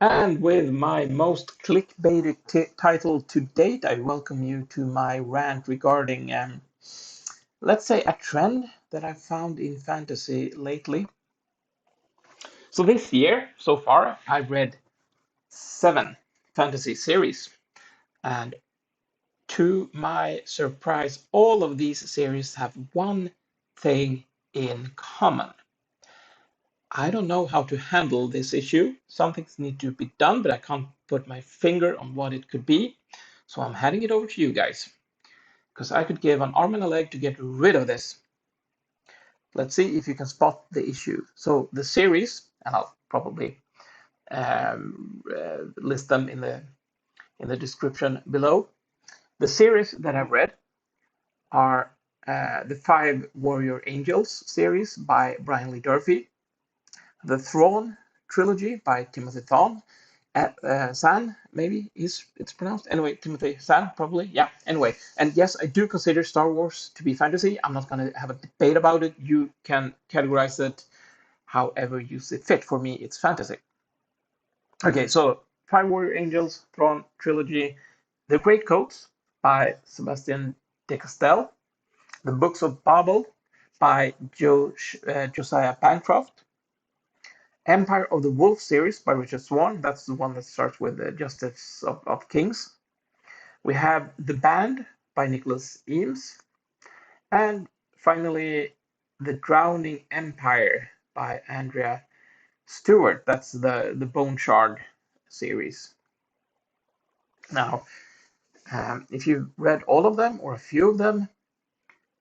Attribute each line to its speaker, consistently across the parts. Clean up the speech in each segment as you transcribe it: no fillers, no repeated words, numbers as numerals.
Speaker 1: And with my most clickbaited title to date, I welcome you to my rant regarding, let's say, a trend that I've found in fantasy lately. So this year, so far, I've read 7 fantasy series, and to my surprise, all of these series have one thing in common. I don't know how to handle this issue. Some things need to be done, but I can't put my finger on what it could be. So I'm handing it over to you guys, because I could give an arm and a leg to get rid of this. Let's see if you can spot the issue. So the series, and I'll probably list them in the description below. The series that I've read are the 5 Warrior Angels series by Brian Lee Durfee, the Thrawn Trilogy by Timothy Thrawn, Zann, maybe it's pronounced. Anyway, Timothy Zann, probably. Yeah, anyway. And yes, I do consider Star Wars to be fantasy. I'm not going to have a debate about it. You can categorize it however you see fit. For me, it's fantasy. Okay, so 5 Warrior Angels, Thrawn Trilogy, The Greatcoats by Sebastian de Castelle, The Books of Babel by Josiah Bancroft, Empire of the Wolf series by Richard Swan. That's the one that starts with the Justice of Kings. We have The Band by Nicholas Eames. And finally, The Drowning Empire by Andrea Stewart. That's the Bone Shard series. Now, if you've read all of them or a few of them,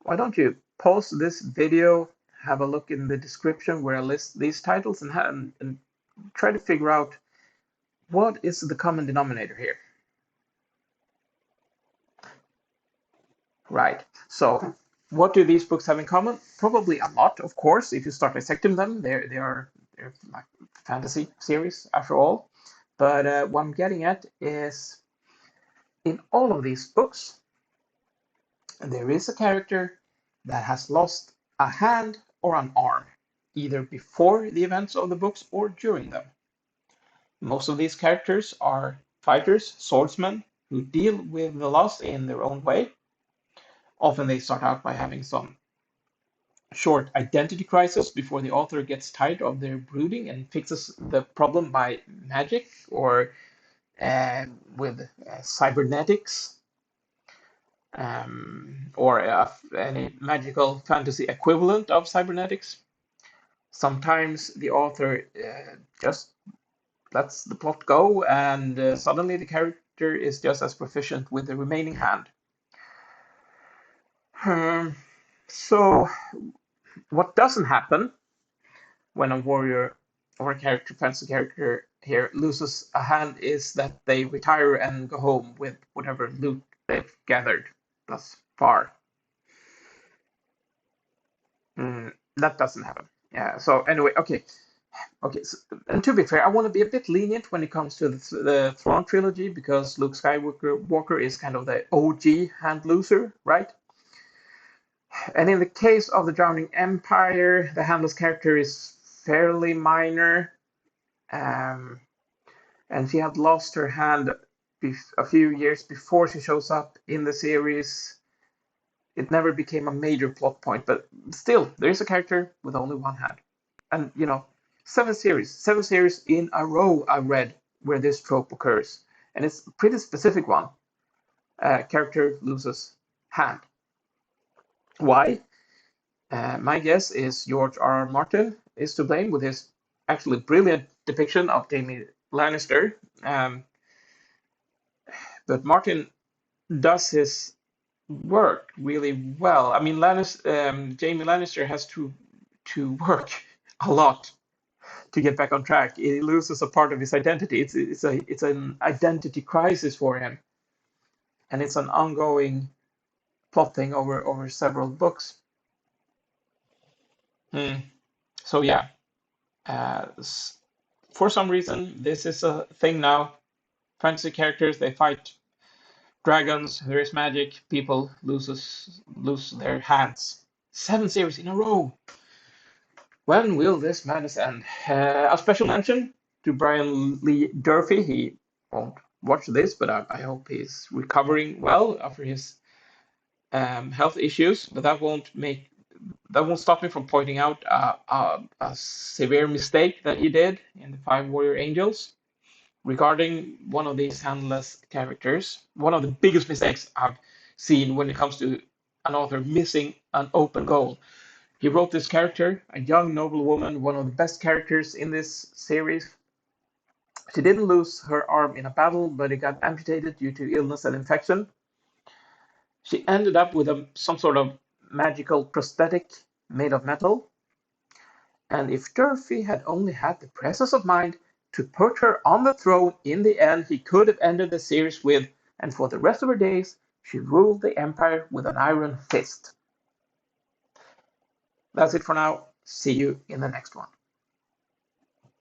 Speaker 1: why don't you pause this video, have a look in the description where I list these titles, and try to figure out what is the common denominator here. Right. So what do these books have in common? Probably a lot, of course. If you start dissecting them, they're like fantasy series after all. But what I'm getting at is, in all of these books, there is a character that has lost a hand or an arm, either before the events of the books or during them. Most of these characters are fighters, swordsmen, who deal with the loss in their own way. Often they start out by having some short identity crisis before the author gets tired of their brooding and fixes the problem by magic or with cybernetics, or any magical fantasy equivalent of cybernetics. Sometimes the author just lets the plot go, and suddenly the character is just as proficient with the remaining hand. So, what doesn't happen when a warrior or a fantasy character here loses a hand is that they retire and go home with whatever loot they've gathered thus far. That doesn't happen. Yeah. So anyway, okay. So, and to be fair, I want to be a bit lenient when it comes to the Thrawn trilogy, because Luke Skywalker is kind of the OG hand loser, right? And in the case of the Drowning Empire, the handless character is fairly minor. And she had lost her hand a few years before she shows up in the series. It never became a major plot point, but still, there is a character with only one hand. And, 7 series in a row I read where this trope occurs. And it's a pretty specific one. Character loses hand. Why? My guess is George R. R. Martin is to blame with his actually brilliant depiction of Jaime Lannister. But Martin does his work really well. I mean, Jaime Lannister has to work a lot to get back on track. He loses a part of his identity. It's an identity crisis for him, and it's an ongoing plot thing over several books. So yeah, uh, for some reason, this is a thing now. Fantasy characters, they fight dragons, there is magic, people lose their hands. 7 series in a row. When will this madness end? A special mention to Brian Lee Durfee. He won't watch this, but I hope he's recovering well after his health issues. But that won't stop me from pointing out a severe mistake that he did in the Five Warrior Angels regarding one of these handless characters. One of the biggest mistakes I've seen when it comes to an author missing an open goal. He wrote this character, a young noble woman, one of the best characters in this series. She didn't lose her arm in a battle, but it got amputated due to illness and infection. She ended up with some sort of magical prosthetic made of metal. And if Durfee had only had the presence of mind to put her on the throne in the end, he could have ended the series with, and for the rest of her days, she ruled the Empire with an iron fist. That's it for now. See you in the next one.